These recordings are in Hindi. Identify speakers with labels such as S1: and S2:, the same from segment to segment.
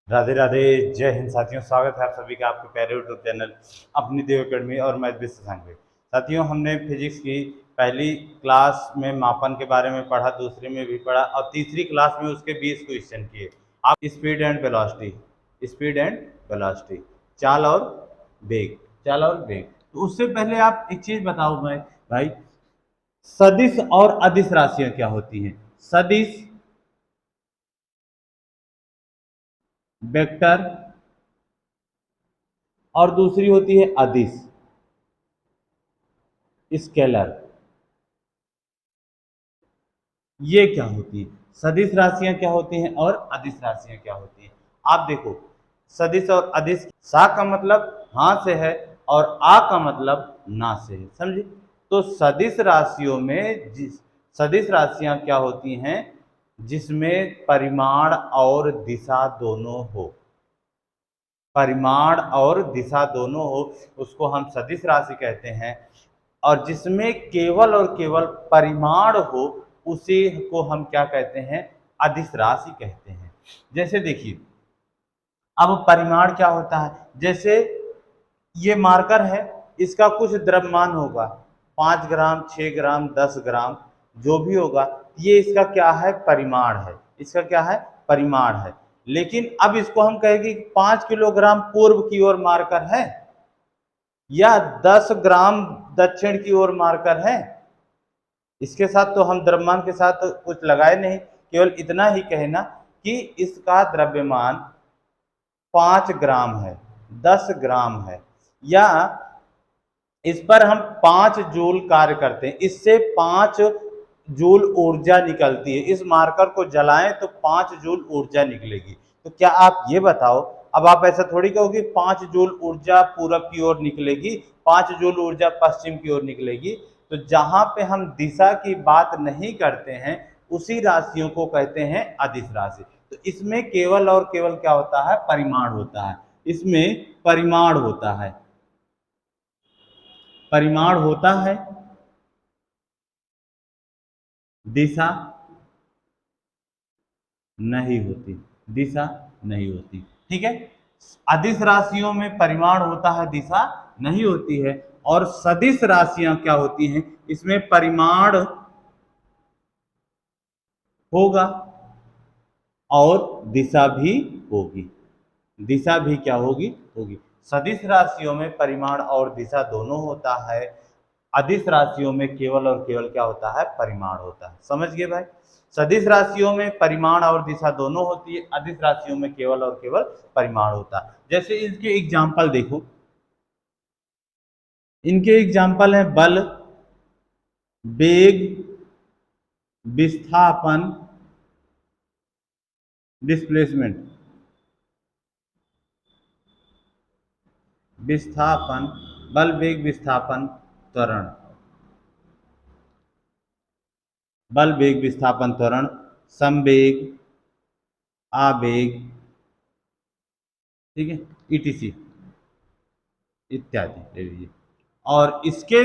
S1: राधे राधे। जय हिंद साथियों, स्वागत है आप सभी का आपके प्यारे यूट्यूब चैनल अपनी देव अकेडमी और मैं शशांक भाई। साथियों, हमने फिजिक्स की पहली क्लास में मापन के बारे में पढ़ा, दूसरी में भी पढ़ा और तीसरी क्लास में उसके 20 क्वेश्चन किए। आप स्पीड एंड वेलोसिटी, चाल और वेग, चाल और वेग। तो उससे पहले आप एक चीज बताओ भाई, सदिश और अदिश राशियां क्या होती हैं? सदिश वेक्टर और दूसरी होती है अदिश स्केलर। ये क्या होती है? सदिश राशियां क्या होती हैं और अदिश राशियां क्या होती हैं? आप देखो, सदिश और अदिश, सा का मतलब हाँ से है और आ का मतलब ना से है, समझे? तो सदिश राशियों में सदिश राशियां क्या होती हैं? जिसमें परिमाण और दिशा दोनों हो, परिमाण और दिशा दोनों हो, उसको हम सदिश राशि कहते हैं। और जिसमें केवल और केवल परिमाण हो, उसी को हम क्या कहते हैं? अदिश राशि कहते हैं। जैसे देखिए, अब परिमाण क्या होता है? जैसे ये मार्कर है, इसका कुछ द्रव्यमान होगा, 5 ग्राम, 6 ग्राम, 10 ग्राम, जो भी होगा, ये इसका क्या है? परिमाण है। इसका क्या है? परिमाण है। लेकिन अब इसको हम कहेंगे 5 किलोग्राम पूर्व की ओर मार्कर है या 10 ग्राम दक्षिण की ओर मार्कर है। इसके साथ तो हम द्रव्यमान के साथ तो कुछ लगाए नहीं, केवल इतना ही कहना कि इसका द्रव्यमान 5 ग्राम है, 10 ग्राम है, या इस पर हम 5 जूल कार्य करते हैं, इससे 5 जूल ऊर्जा निकलती है। इस मार्कर को जलाएं तो 5 जूल ऊर्जा निकलेगी। तो क्या आप ये बताओ, अब आप ऐसा थोड़ी कहोगे 5 जूल ऊर्जा पूरब की ओर निकलेगी, 5 जूल ऊर्जा पश्चिम की ओर निकलेगी। तो जहां पे हम दिशा की बात नहीं करते हैं, उसी राशियों को कहते हैं अदिश राशि। तो इसमें केवल और केवल क्या होता है? परिमाण होता है। इसमें परिमाण होता है, परिमाण होता है, दिशा नहीं होती, दिशा नहीं होती। ठीक है, अदिश राशियों में परिमाण होता है, दिशा नहीं होती है। और सदिश राशियां क्या होती हैं? इसमें परिमाण होगा और दिशा भी होगी, दिशा भी क्या होगी? होगी। सदिश राशियों में परिमाण और दिशा दोनों होता है, अदिश राशियों में केवल और केवल क्या होता है? परिमाण होता है। समझ गए भाई? सदिश राशियों में परिमाण और दिशा दोनों होती है, अदिश राशियों में केवल और केवल परिमाण होता है। जैसे इसके एग्जाम्पल देखो, इनके एग्जाम्पल है बल, वेग, विस्थापन, डिस्प्लेसमेंट, विस्थापन, बल, वेग, विस्थापन, त्वरण, बल, वेग, विस्थापन, त्वरण, संवेग, आवेग, ठीक है, ईटीसी इत्यादि ले लीजिए। और इसके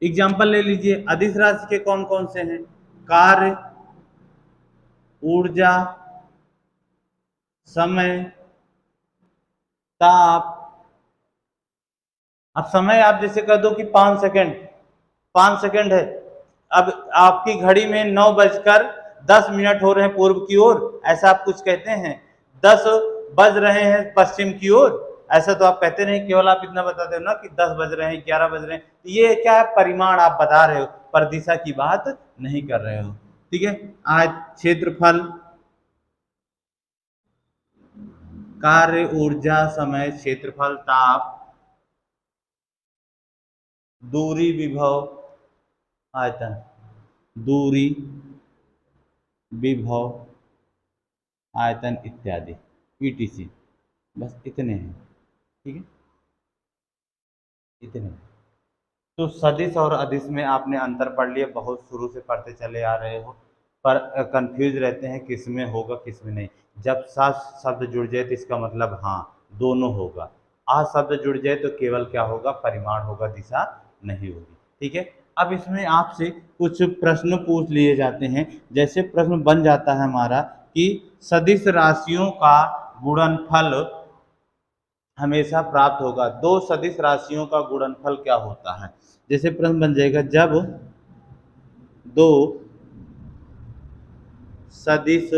S1: एग्जाम्पल ले लीजिए, अदिश राशि के कौन कौन से हैं? कार्य, ऊर्जा, समय, ताप। अब समय आप जैसे कह दो कि 5 सेकंड, 5 सेकंड है। अब आपकी घड़ी में 9:10 हो रहे हैं पूर्व की ओर, ऐसा आप कुछ कहते हैं? 10 बज रहे हैं पश्चिम की ओर, ऐसा तो आप कहते नहीं, केवल आप इतना बताते हो ना कि 10 बज रहे हैं, 11 बज रहे हैं। तो ये क्या है? परिमाण आप बता रहे हो, पर दिशा की बात नहीं कर रहे हो। ठीक है, आज क्षेत्रफल, कार्य, ऊर्जा, समय, क्षेत्रफल, ताप, दूरी, विभव, आयतन, दूरी, विभव, आयतन इत्यादि, ईटीसी। बस इतने हैं। ठीक है, इतने। तो सदिश और अदिश में आपने अंतर पढ़ लिया, बहुत शुरू से पढ़ते चले आ रहे हो, पर कंफ्यूज रहते हैं किस में होगा किस में नहीं। जब सा शब्द जुड़ जाए तो इसका मतलब हाँ दोनों होगा, आ शब्द जुड़ जाए तो केवल क्या होगा? परिमाण होगा, दिशा नहीं होगी। ठीक है, अब इसमें आपसे कुछ प्रश्न पूछ लिए जाते हैं। जैसे प्रश्न बन जाता है हमारा कि सदिश राशियों का गुणनफल हमेशा प्राप्त होगा। दो सदिश राशियों का गुणनफल क्या होता है? जैसे प्रश्न बन जाएगा, जब दो सदिश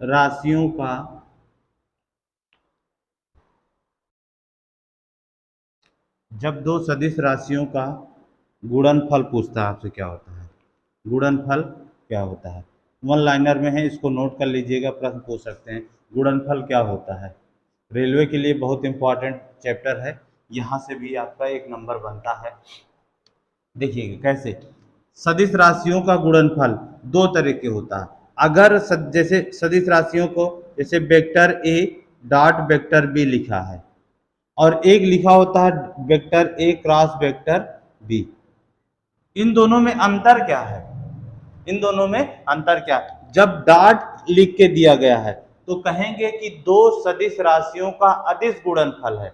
S1: राशियों का जब दो सदिश राशियों का गुणनफल पूछता है आपसे, क्या होता है? गुणनफल क्या होता है? वन लाइनर में है, इसको नोट कर लीजिएगा, प्रश्न पूछ सकते हैं गुणनफल क्या होता है। रेलवे के लिए बहुत इंपॉर्टेंट चैप्टर है, यहाँ से भी आपका एक नंबर बनता है। देखिएगा कैसे सदिश राशियों का गुणनफल दो तरह के होता है। अगर जैसे सदिश राशियों को जैसे vector A dot vector B लिखा है, और एक लिखा होता है vector A cross vector B, इन दोनों में अंतर क्या है? इन दोनों में अंतर क्या है? जब डॉट लिख के दिया गया है तो कहेंगे कि दो सदिश राशियों का अदिश गुणनफल है,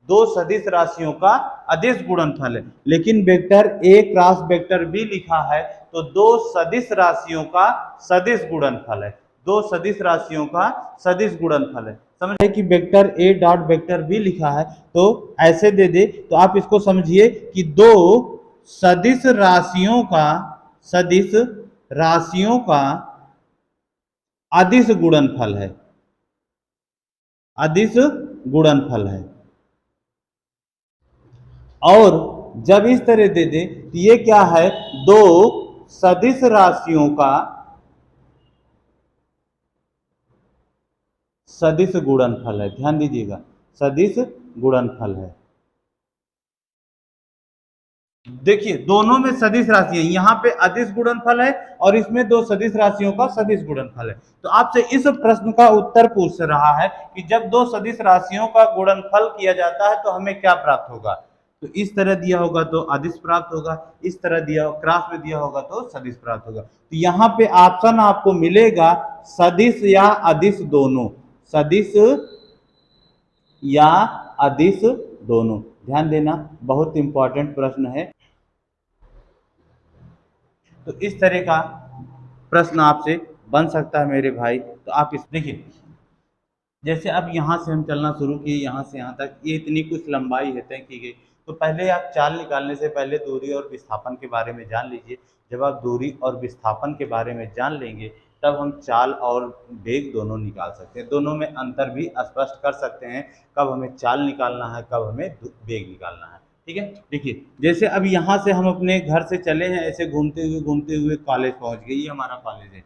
S1: दो सदिश राशियों का अदिश गुणनफल है। लेकिन vector A cross vector B लिखा है तो दो सदिश राशियों का सदिश गुणनफल है, दो सदिश राशियों का सदिश गुणनफल है। समझ है कि vector A dot vector B लिखा है तो ऐसे दे दे तो आप इसको समझिए कि दो सदिश राशियों का सदिश राशियों का अदिश गुणनफल है, अदिश गुणनफल है। और जब इस तरह दे दे तो ये क्या है? दो सदिश राशियों का सदिश गुणनफल है। ध्यान दीजिएगा, सदिश गुणनफल है। देखिए दोनों में सदिश राशि है, यहाँ पे अदिश गुणनफल है और इसमें दो सदिश राशियों का सदिश गुणनफल है। तो आपसे इस प्रश्न का उत्तर पूछ रहा है कि जब दो सदिश राशियों का गुणनफल किया जाता है तो हमें क्या प्राप्त होगा? तो इस तरह दिया होगा तो अदिश प्राप्त होगा, इस तरह दिया क्रॉस में दिया होगा तो सदिश प्राप्त होगा। तो यहाँ पे ऑप्शन आपको मिलेगा सदिश या अदिश दोनों, सदिश या अदिश दोनों। ध्यान देना, बहुत इंपॉर्टेंट प्रश्न है। तो इस तरह का प्रश्न आपसे बन सकता है मेरे भाई। तो आप इस देखिए, जैसे अब यहाँ से हम चलना शुरू किए, यहाँ से यहाँ तक ये इतनी कुछ लंबाई है तय की गई। तो पहले आप चाल निकालने से पहले दूरी और विस्थापन के बारे में जान लीजिए। जब आप दूरी और विस्थापन के बारे में जान लेंगे तब हम चाल और वेग दोनों निकाल सकते हैं, दोनों में अंतर भी स्पष्ट कर सकते हैं, कब हमें चाल निकालना है, कब हमें वेग निकालना है। ठीक है, देखिए जैसे अब यहाँ से हम अपने घर से चले हैं, ऐसे घूमते हुए कॉलेज पहुँच गए, ये हमारा कॉलेज है।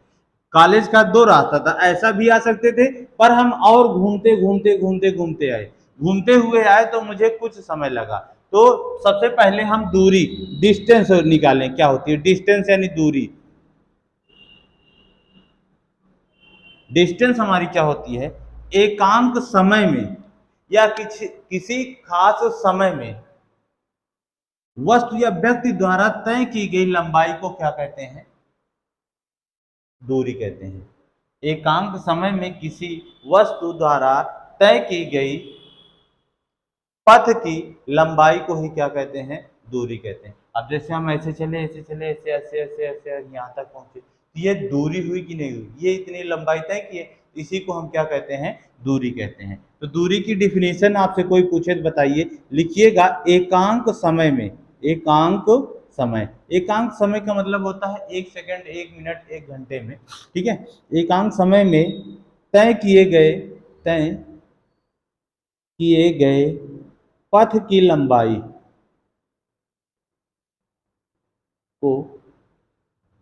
S1: कॉलेज का दो रास्ता था, ऐसा भी आ सकते थे पर हम और घूमते आए, घूमते हुए आए तो मुझे कुछ समय लगा। तो सबसे पहले हम दूरी डिस्टेंस निकालें, क्या होती है डिस्टेंस यानी दूरी। डिस्टेंस हमारी क्या होती है? एकांक समय में या किसी खास समय में वस्तु या व्यक्ति द्वारा तय की गई लंबाई को क्या कहते हैं? दूरी कहते हैं। एकांक समय में किसी वस्तु द्वारा तय की गई पथ की लंबाई को ही क्या कहते हैं? दूरी कहते हैं। अब जैसे हम ऐसे चले ऐसे ऐसे ऐसे ऐसे यहाँ तक पहुंचे, तो ये दूरी हुई कि नहीं हुई? ये इतनी लंबाई तय की है, इसी को हम क्या कहते हैं? दूरी कहते हैं। तो दूरी की डिफिनेशन आपसे कोई पूछे तो बताइए, लिखिएगा एकांक समय में। एकांक समय, एकांक समय का मतलब होता है 1 सेकंड, 1 मिनट, 1 घंटे में। ठीक है, एकांक समय में तय किए गए पथ की लंबाई को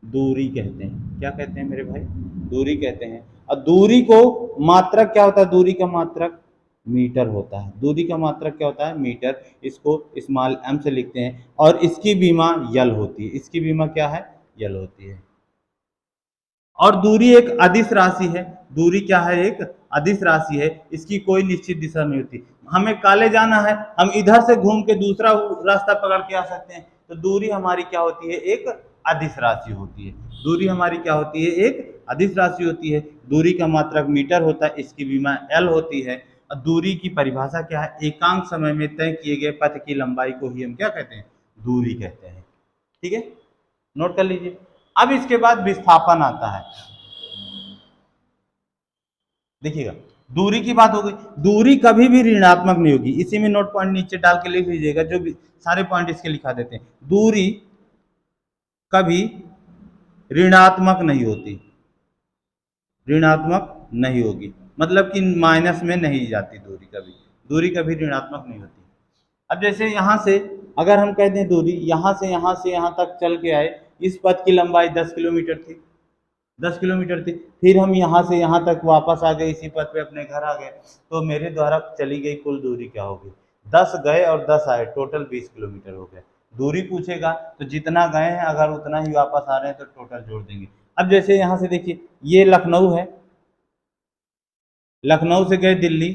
S1: दूरी कहते हैं। क्या कहते हैं मेरे भाई? दूरी कहते हैं। और दूरी को मात्रक क्या होता है? दूरी का मात्रक मीटर होता है। दूरी का मात्रक क्या होता है? मीटर। इसको स्मॉल m से लिखते हैं और इसकी बीमा यल होती है। इसकी बीमा क्या है? यल होती है। और दूरी एक अदिश राशि है। दूरी क्या है? एक अदिश राशि है, इसकी कोई निश्चित दिशा नहीं होती। हमें कॉलेज जाना है, हम इधर से घूम के दूसरा रास्ता पकड़ के आ सकते हैं। तो दूरी हमारी क्या होती है? एक अदिश राशि होती है। दूरी हमारी क्या होती है? एक अदिश राशि होती है। दूरी का मात्रक मीटर होता है, इसकी बीमा एल होती है। और दूरी की परिभाषा क्या है? एकांक समय में तय किए गए पथ की लंबाई को ही हम क्या कहते हैं? दूरी कहते हैं। ठीक है, नोट कर लीजिए। अब इसके बाद विस्थापन आता है। देखिएगा, दूरी की बात हो गई, दूरी कभी भी ऋणात्मक नहीं होगी। इसी में नोट पॉइंट नीचे डाल के लिख लीजिएगा, जो भी सारे पॉइंट इसके लिखा देते हैं। दूरी कभी ऋणात्मक नहीं होती, ऋणात्मक नहीं होगी, मतलब कि माइनस में नहीं जाती दूरी कभी, दूरी कभी ऋणात्मक नहीं होती। अब जैसे यहाँ से अगर हम कहते हैं दूरी यहाँ से यहाँ तक चल के आए, इस पथ की लंबाई 10 किलोमीटर थी, 10 किलोमीटर थी, फिर हम यहाँ से यहाँ तक वापस आ गए, इसी पथ पे अपने घर आ गए, तो मेरे द्वारा चली गई कुल दूरी क्या होगी? 10 गए और 10 आए, टोटल 20 किलोमीटर हो गया। दूरी पूछेगा तो जितना गए हैं अगर उतना ही वापस आ रहे हैं तो टोटल जोड़ देंगे। अब जैसे यहाँ से देखिए, ये लखनऊ है, लखनऊ से गए दिल्ली,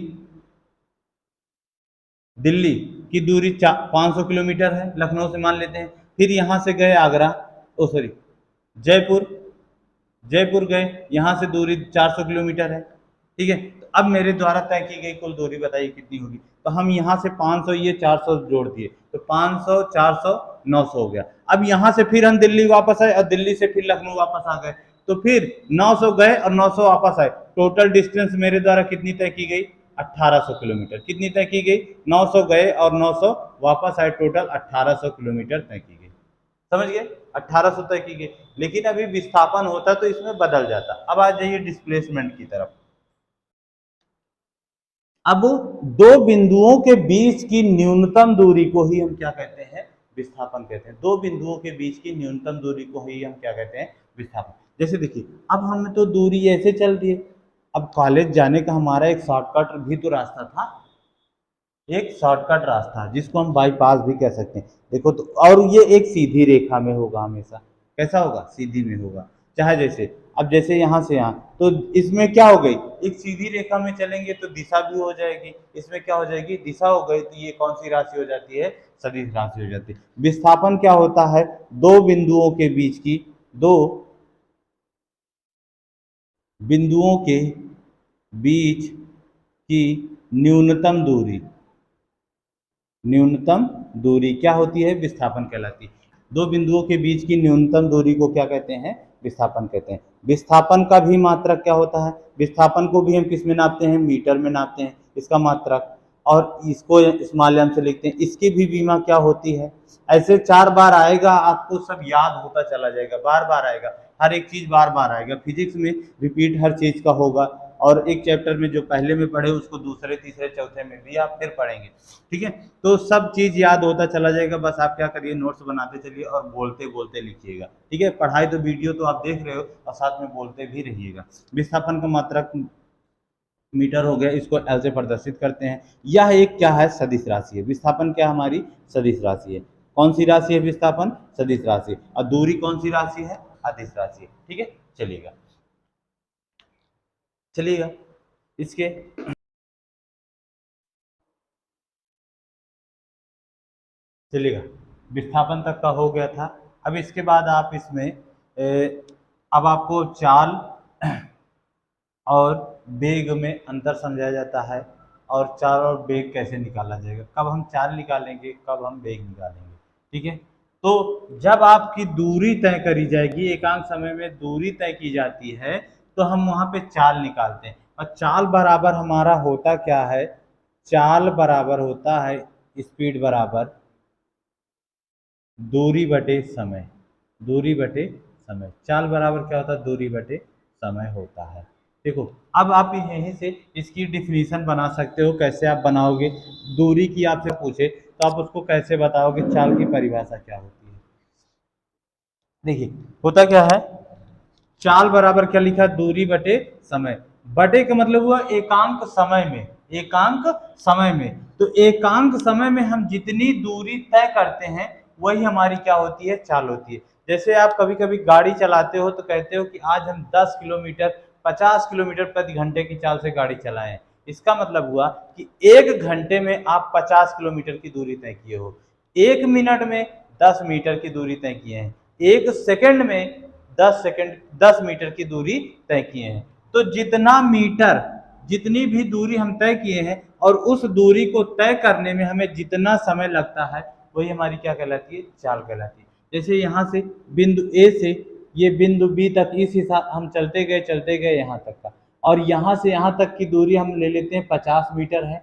S1: दिल्ली की दूरी 500 किलोमीटर है, लखनऊ से मान लेते हैं। फिर यहाँ से गए आगरा, ओ सॉरी जयपुर, जयपुर गए, यहाँ से दूरी 400 किलोमीटर है, ठीक है। तो अब मेरे द्वारा तय की गई कुल दूरी बताइए कितनी होगी? तो हम यहाँ से 500 ये 400 जोड़ दिए, तो 500 400 900 हो गया। अब यहाँ से फिर हम दिल्ली वापस आए और दिल्ली से फिर लखनऊ वापस आ गए, तो फिर 900 गए और 900 वापस आए, टोटल डिस्टेंस मेरे द्वारा कितनी तय की गई? 1800 किलोमीटर। कितनी तय की गई? 900 गए और 900 वापस आए, टोटल 1800 किलोमीटर तय की गई। समझ गए? 1800 तय की गई। लेकिन अभी विस्थापन होता तो इसमें बदल जाता। अब आ जाइए डिस्प्लेसमेंट की तरफ। अब दो बिंदुओं के बीच की न्यूनतम दूरी को ही हम क्या कहते हैं? विस्थापन कहते हैं। दो बिंदुओं के बीच की न्यूनतम दूरी को ही हम क्या कहते हैं? विस्थापन। जैसे देखिए, अब हमें तो दूरी ऐसे चल रही है, अब कॉलेज जाने का हमारा एक शॉर्टकट भी तो रास्ता था, एक शॉर्टकट रास्ता जिसको हम बाईपास भी कह सकते हैं। देखो तो, और ये एक सीधी रेखा में होगा हमेशा। कैसा होगा? सीधी में होगा। चाहे जैसे, अब जैसे यहाँ से यहाँ, तो इसमें क्या हो गई? एक सीधी रेखा में चलेंगे तो दिशा भी हो जाएगी, इसमें क्या हो जाएगी? दिशा हो गई। तो ये कौन सी राशि हो जाती है? सदिश राशि हो जाती है। विस्थापन क्या होता है? दो बिंदुओं के बीच की, दो बिंदुओं के बीच की न्यूनतम दूरी, न्यूनतम दूरी क्या होती है? विस्थापन कहलाती है। दो बिंदुओं के बीच की न्यूनतम दूरी को क्या कहते हैं? विस्थापन कहते हैं। विस्थापन का भी मात्रक क्या होता है? विस्थापन को भी हम किस में नापते हैं? मीटर में नापते हैं, इसका मात्रक। और इसको स्मॉल एम से लिखते हैं। इसकी भी बीमा क्या होती है? ऐसे 4 बार आएगा, आपको सब याद होता चला जाएगा, बार बार आएगा, हर एक चीज बार बार आएगा। फिजिक्स में रिपीट हर चीज का होगा, और एक चैप्टर में जो पहले में पढ़े उसको दूसरे तीसरे चौथे में भी आप फिर पढ़ेंगे, ठीक है। तो सब चीज याद होता चला जाएगा। बस आप क्या करिए? नोट्स बनाते चलिए और बोलते बोलते लिखिएगा, ठीक है। पढ़ाई तो वीडियो तो आप देख रहे हो और साथ में बोलते भी रहिएगा। विस्थापन का मात्रक मीटर हो गया, इसको एल से प्रदर्शित करते हैं। यह एक क्या है? सदिश राशि है। विस्थापन क्या हमारी? सदिश राशि है। कौन सी राशि है? विस्थापन सदिश राशि। और दूरी कौन सी राशि है? अदिश राशि है, ठीक है। चलिएगा, चलिएगा इसके, चलिएगा विस्थापन तक का हो गया था। अब इसके बाद आप इसमें अब आपको चाल और बेग में अंतर समझाया जाता है, और चाल और बेग कैसे निकाला जाएगा, कब हम चाल निकालेंगे, कब हम बेग निकालेंगे, ठीक है। तो जब आपकी दूरी तय करी जाएगी, एकांक समय में दूरी तय की जाती है, तो हम वहां पे चाल निकालते हैं। और चाल बराबर हमारा होता क्या है? चाल बराबर होता है स्पीड बराबर दूरी बटे समय, दूरी बटे समय। चाल बराबर क्या होता है? दूरी बटे समय होता है। देखो, अब आप यहीं से इसकी डिफिनीशन बना सकते हो। कैसे आप बनाओगे? दूरी की आपसे पूछे तो आप उसको कैसे बताओगे? चाल की परिभाषा क्या होती है? देखिए, होता क्या है? चाल बराबर क्या लिखा? दूरी बटे समय। बटे का मतलब हुआ एकांक समय में, एकांक समय में। तो एकांक समय में हम जितनी दूरी तय करते हैं वही हमारी क्या होती है? चाल होती है। जैसे आप कभी कभी गाड़ी चलाते हो तो कहते हो कि आज हम 10 किलोमीटर 50 किलोमीटर प्रति घंटे की चाल से गाड़ी चलाएं। इसका मतलब हुआ कि 1 घंटे में आप 50 किलोमीटर की दूरी तय किए हो, 1 मिनट में 10 मीटर की दूरी तय किए हैं, 1 सेकंड में 10 सेकंड 10 मीटर की दूरी तय किए हैं। तो जितना मीटर, जितनी भी दूरी हम तय किए हैं और उस दूरी को तय करने में हमें जितना समय लगता है वही हमारी क्या कहलाती है? चाल कहलाती है। जैसे यहाँ से बिंदु ए से ये बिंदु बी तक, इस हिसाब हम चलते गए यहाँ तक का, और यहाँ से यहाँ तक की दूरी हम ले लेते हैं 50 मीटर है।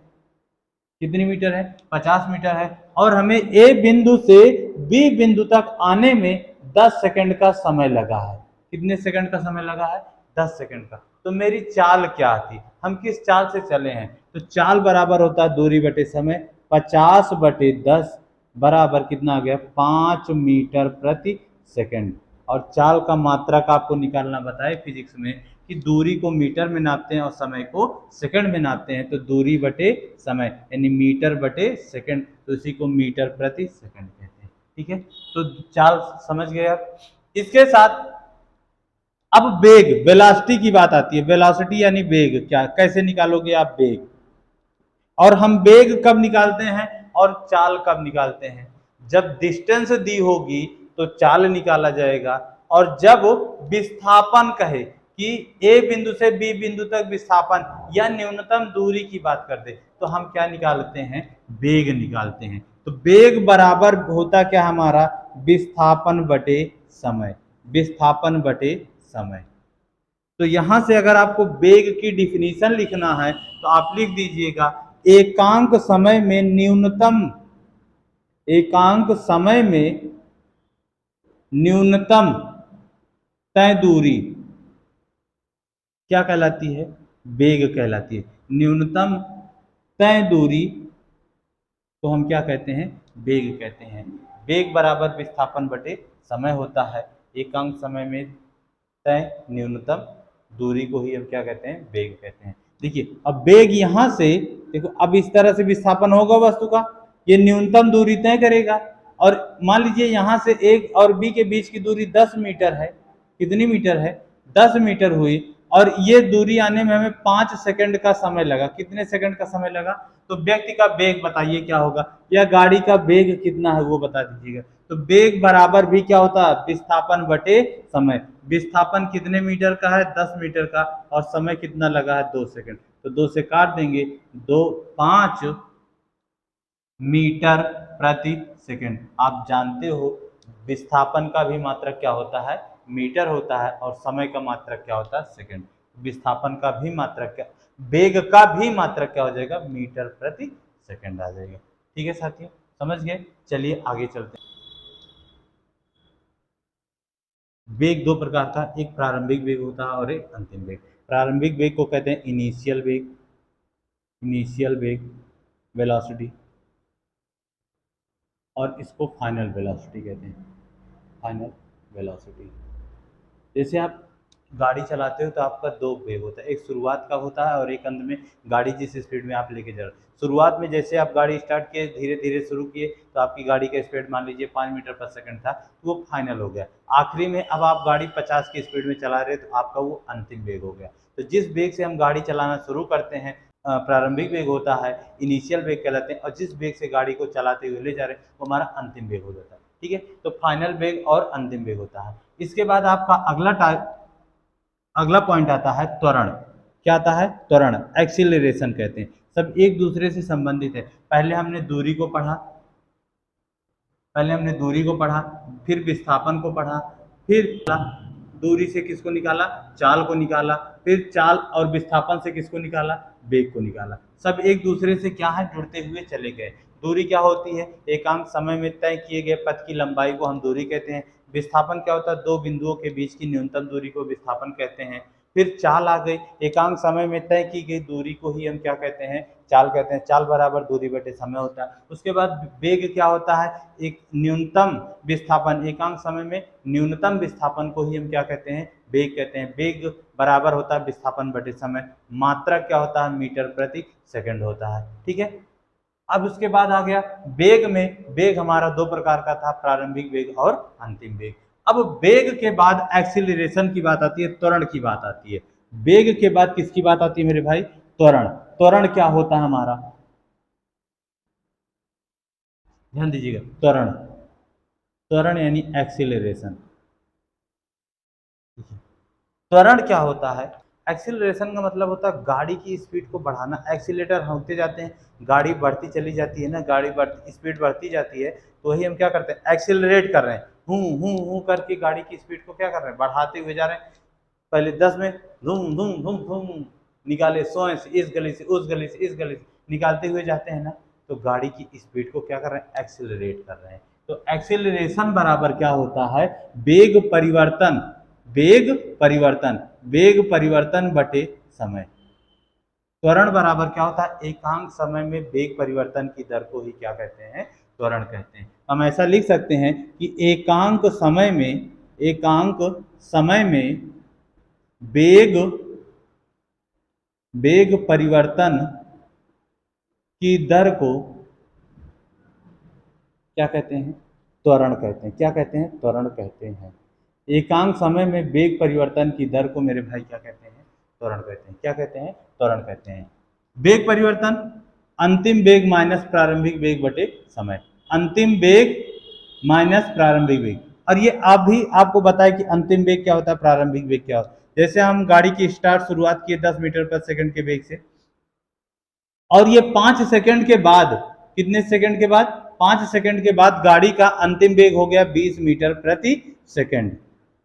S1: कितनी मीटर है? 50 मीटर है। और हमें ए बिंदु से बी बिंदु तक आने में 10 सेकंड का समय लगा है। कितने सेकंड का समय लगा है? 10 सेकंड का। तो मेरी चाल क्या थी? हम किस चाल से चले हैं? तो चाल बराबर होता है दूरी बटे समय, 50 बटे 10 बराबर कितना आ गया? 5 मीटर प्रति सेकंड। और चाल का मात्रक आपको निकालना बताए फिजिक्स में कि दूरी को मीटर में नापते हैं और समय को सेकंड में नापते हैं। तो दूरी बटे समय यानी मीटर बटे सेकंड, तो इसी को मीटर प्रति सेकंड कहते हैं। ठीक है, तो चाल समझ गए आप। इसके साथ अब वेग, वेलोसिटी की बात आती है। वेलोसिटी यानी वेग, क्या कैसे निकालोगे आप वेग? और हम वेग कब निकालते हैं और चाल कब निकालते हैं? जब डिस्टेंस दी होगी तो चाल निकाला जाएगा, और जब विस्थापन कहे कि ए बिंदु से बी बिंदु तक विस्थापन या न्यूनतम दूरी की बात कर दे तो हम क्या निकालते हैं? वेग निकालते हैं। तो वेग बराबर होता क्या हमारा? विस्थापन बटे समय। विस्थापन बटे समय। तो यहां से अगर आपको वेग की डिफिनीशन लिखना है तो आप लिख दीजिएगा एकांक समय में न्यूनतम, एकांक समय में न्यूनतम तय दूरी क्या कहलाती है? वेग कहलाती है। न्यूनतम तय दूरी तो हम क्या कहते हैं? वेग कहते हैं। वेग बराबर विस्थापन बटे समय होता है। एकांक समय में तय न्यूनतम दूरी को ही हम क्या कहते हैं? वेग कहते हैं। देखिए अब वेग यहां से देखो, अब इस तरह से विस्थापन होगा वस्तु का, ये न्यूनतम दूरी तय करेगा। और मान लीजिए यहां से एक और बी के बीच की दूरी 10 मीटर है। कितनी मीटर है? 10 मीटर हुई। और ये दूरी आने में हमें 5 सेकंड का समय लगा। कितने सेकंड का समय लगा? तो व्यक्ति का वेग बताइए क्या होगा, या गाड़ी का वेग कितना है वो बता दीजिएगा। तो वेग बराबर भी क्या होता है? विस्थापन बटे समय। विस्थापन कितने मीटर का है? 10 मीटर का। और समय कितना लगा है? 2 सेकंड। तो 2 से काट देंगे, 5 मीटर प्रति सेकंड। आप जानते हो विस्थापन का भी मात्रक क्या होता है? मीटर होता है। और समय का मात्रक क्या होता है? सेकंड। विस्थापन का भी मात्रक क्या, वेग का भी मात्रक क्या हो जाएगा? मीटर प्रति सेकंड आ जाएगा। ठीक है साथियों, समझ गए? चलिए आगे चलते हैं। वेग दो प्रकार का, एक प्रारंभिक वेग होता है और एक अंतिम वेग। प्रारंभिक वेग को कहते हैं इनिशियल वेग, इनिशियल वेग वेलोसिटी, और इसको फाइनल वेलोसिटी कहते हैं, फाइनल वेलोसिटी। जैसे आप गाड़ी चलाते हो तो आपका दो वेग होता है, एक शुरुआत का होता है और एक अंत में गाड़ी जिस स्पीड में आप लेके जा रहे हो। शुरुआत में जैसे आप गाड़ी स्टार्ट किए, धीरे धीरे शुरू किए, तो आपकी गाड़ी का स्पीड मान लीजिए 5 मीटर पर सेकंड था, तो वो फाइनल हो गया। आखिरी में अब आप गाड़ी 50 की स्पीड में चला रहे तो आपका वो अंतिम वेग हो गया। तो जिस वेग से हम गाड़ी चलाना शुरू करते हैं प्रारंभिक वेग होता है, इनिशियल वेग कहलाते हैं, और जिस वेग से गाड़ी को चलाते हुए ले जा रहे हैं वो हमारा अंतिम वेग हो जाता है। ठीक है, तो फाइनल वेग और अंतिम वेग होता है। इसके बाद आपका अगला पॉइंट आता है त्वरण। क्या आता है? त्वरण, एक्सीलरेशन कहते हैं। सब एक दूसरे से संबंधित है। पहले हमने दूरी को पढ़ा, फिर विस्थापन को पढ़ा, फिर दूरी से किसको निकाला? चाल को निकाला। फिर चाल और विस्थापन से किसको निकाला? वेग को निकाला। सब एक दूसरे से क्या है? जुड़ते हुए चले गए। दूरी क्या होती है? एकांक समय में तय किए गए पथ की लंबाई को हम दूरी कहते हैं। विस्थापन क्या होता है? दो बिंदुओं के बीच की न्यूनतम दूरी को विस्थापन कहते हैं। फिर चाल आ गई, एकांक समय में तय की गई दूरी को ही हम क्या कहते हैं? चाल कहते हैं। चाल बराबर दूरी बटे समय होता है। उसके बाद वेग क्या होता है? एक न्यूनतम विस्थापन, एकांक समय में न्यूनतम विस्थापन को ही हम क्या कहते हैं? वेग कहते हैं। वेग बराबर होता है विस्थापन बटे समय। मात्रक क्या होता है? मीटर प्रति सेकंड होता है। ठीक है, अब उसके बाद आ गया वेग में। वेग हमारा दो प्रकार का था, प्रारंभिक वेग और अंतिम वेग। अब वेग के बाद एक्सीलरेशन की बात आती है, त्वरण की बात आती है। वेग के बाद किसकी बात आती है मेरे भाई? त्वरण। त्वरण क्या होता है हमारा? ध्यान दीजिएगा, त्वरण, त्वरण यानी एक्सीलरेशन। त्वरण क्या होता है? एक्सीलरेशन का मतलब होता है गाड़ी की स्पीड को बढ़ाना। एक्सीलेटर होते जाते हैं, गाड़ी बढ़ती चली जाती है ना, गाड़ी बढ़ती, स्पीड बढ़ती जाती है, तो वही हम क्या करते हैं? एक्सीलरेट कर रहे हैं। हूँ करके गाड़ी की स्पीड को क्या कर रहे हैं? बढ़ाते हुए जा रहे हैं। पहले 10 में धूम धूम धूम धूम निकाले 100 से इस गली से उस गली से इस गली से निकालते हुए जाते हैं ना, तो गाड़ी की स्पीड को क्या कर रहे हैं, एक्सिलरेट कर रहे हैं। तो एक्सिलरेशन बराबर क्या होता है, वेग परिवर्तन, वेग परिवर्तन, वेग परिवर्तन बटे समय। त्वरण बराबर क्या होता है, एकांक समय में वेग परिवर्तन की दर को ही क्या कहते हैं, त्वरण कहते हैं। हम ऐसा लिख सकते हैं कि एकांक समय में, एकांक समय में वेग, वेग परिवर्तन की दर को क्या कहते हैं, त्वरण कहते हैं। क्या कहते हैं, त्वरण कहते हैं। एकांक समय में वेग परिवर्तन की दर को मेरे भाई क्या कहते हैं, त्वरण कहते हैं। क्या कहते हैं, त्वरण कहते हैं। वेग परिवर्तन अंतिम वेग माइनस प्रारंभिक वेग बटे समय, अंतिम वेग माइनस प्रारंभिक वेग। और ये आप भी आपको बताए कि अंतिम वेग क्या होता है, प्रारंभिक वेग क्या होता है। जैसे हम गाड़ी की स्टार्ट शुरुआत किए 10 मीटर पर सेकंड के वेग से, और ये 5 सेकंड के बाद, कितने सेकंड के बाद, 5 सेकंड के बाद गाड़ी का अंतिम वेग हो गया 20 मीटर प्रति सेकंड,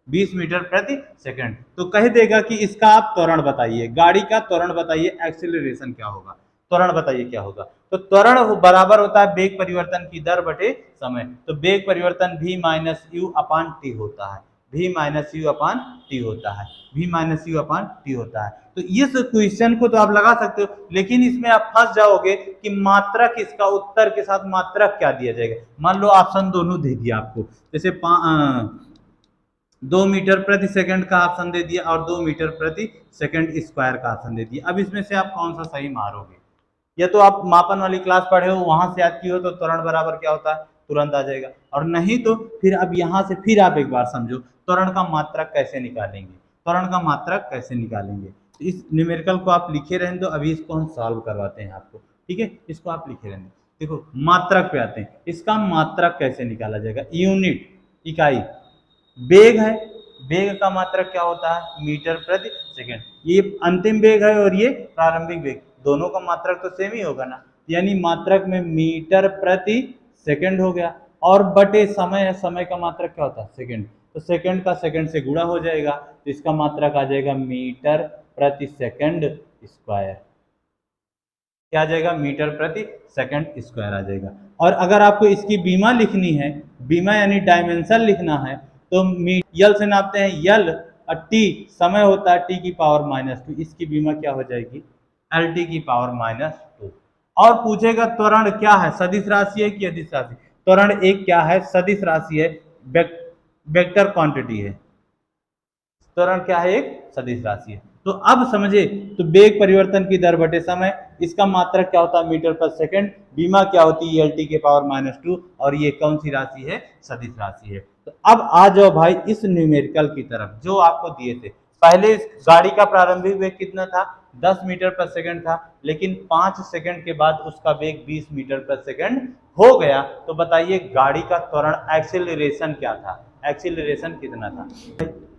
S1: 20 मीटर प्रति सेकंड। तो कह देगा कि इसका आप त्वरण बताइए, गाड़ी का त्वरण बताइए, एक्सीलरेशन क्या होगा, त्वरण बताइए क्या होगा। तो त्वरण बराबर होता है वेग परिवर्तन की दर बटे समय। तो वेग परिवर्तन v minus you upon T होता है, v minus you upon T होता है, v minus you upon T होता है। तो इस क्वेश्चन को तो आप लगा सकते हो, लेकिन इसमें आप फंस जाओगे कि मात्रक, इसका उत्तर के साथ मात्रक क्या दिया जाएगा। मान लो ऑप्शन दोनों दे दिया आपको, जैसे 2 मीटर प्रति सेकंड का ऑप्शन दे दिया और 2 मीटर प्रति सेकंड स्क्वायर का ऑप्शन दे दिया। अब इसमें से आप कौन सा सही मारोगे, या तो आप मापन वाली क्लास पढ़े हो वहां से याद की हो तो त्वरण बराबर क्या होता है तुरंत आ जाएगा, और नहीं तो फिर अब यहाँ से फिर आप एक बार समझो त्वरण का मात्रक कैसे निकालेंगे, त्वरण का मात्रक कैसे निकालेंगे। तो इस न्यूमेरिकल को आप लिखे रहने दो, अभी इसको हम सॉल्व करवाते हैं आपको, ठीक है। इसको आप लिखे रहने दो। देखो मात्रक पे आते हैं, इसका मात्रक कैसे निकाला जाएगा, यूनिट, इकाई वेग है, वेग का मात्रक क्या होता है, मीटर प्रति सेकंड। ये अंतिम वेग है और ये प्रारंभिक वेग, दोनों का मात्रक तो सेम ही होगा ना, यानी मात्रक में मीटर प्रति सेकंड हो गया, और बटे समय है, समय का मात्रक क्या होता है, सेकंड। तो सेकंड का सेकंड से गुणा हो जाएगा, तो इसका मात्रक आ जाएगा मीटर प्रति सेकंड स्क्वायर। क्या आ जाएगा, मीटर प्रति सेकंड स्क्वायर आ जाएगा। और अगर आपको इसकी बीमा लिखनी है, बीमा यानी डायमेंशन लिखना है, तो यल से नापते हैं, यल और टी समय होता है टी की पावर -2, इसकी बीमा क्या हो जाएगी, एल टी की पावर -2। और पूछेगा त्वरण क्या है, सदिश राशि है कि अदिश राशि। त्वरण एक क्या है, सदिश राशि है, वेक्टर क्वांटिटी है। त्वरण क्या है, एक सदिश राशि है। तो अब समझे, तो वेग परिवर्तन की दर बटे समय, इसका मात्रक क्या होता है मीटर पर सेकंड, बीमा क्या होती है एल टी के पावर -2, और ये कौन सी राशि है, सदिश राशि है। तो अब आ जाओ भाई इस न्यूमेरिकल की तरफ जो आपको दिए थे। पहले इस गाड़ी का प्रारंभिक वेग कितना था, 10 मीटर पर सेकंड था, लेकिन 5 सेकंड के बाद उसका वेग 20 मीटर पर सेकंड हो गया। तो बताइए गाड़ी का त्वरण एक्सेलरेशन क्या था, एक्सेलरेशन कितना था।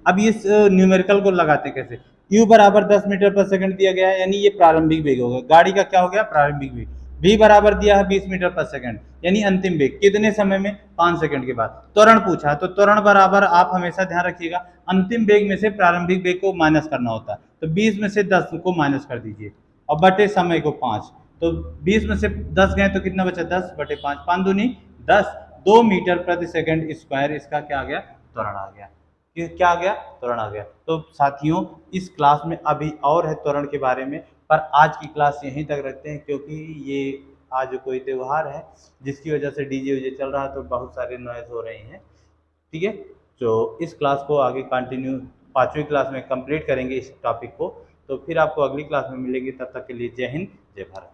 S1: अब इस न्यूमेरिकल को लगाते कैसे, u बराबर 10 मीटर पर सेकंड दिया गया है, यानी ये प्रारंभिक वेग होगा, गाड़ी का क्या हो गया, प्रारंभिक वेग। v बराबर दिया है 20 मीटर पर सेकंड, यानी अंतिम वेग कितने समय में, 5 सेकंड के बाद। त्वरण पूछा, तो त्वरण बराबर आप हमेशा ध्यान रखिएगा अंतिम वेग में से प्रारंभिक वेग को माइनस करना होता है। तो 20 में से 10 को माइनस कर दीजिए और बटे समय को 5, तो 20 में से 10 गए तो कितना बचा, 10 बटे 5, 5 दूनी 10, 2 मीटर प्रति सेकंड स्क्वायर, इसका क्या आ गया, त्वरण आ गया। क्या आ गया, त्वरण आ गया। तो साथियों इस क्लास में अभी और है त्वरण के बारे में, पर आज की क्लास यहीं तक रखते हैं, क्योंकि ये आज कोई त्यौहार है जिसकी वजह से डीजे वीजे चल रहा है, तो बहुत सारे नॉइज हो रहे हैं, ठीक है। तो इस क्लास को आगे कंटिन्यू 5वीं क्लास में कंप्लीट करेंगे इस टॉपिक को, तो फिर आपको अगली क्लास में मिलेगी। तब तक के लिए जय हिंद, जय भारत।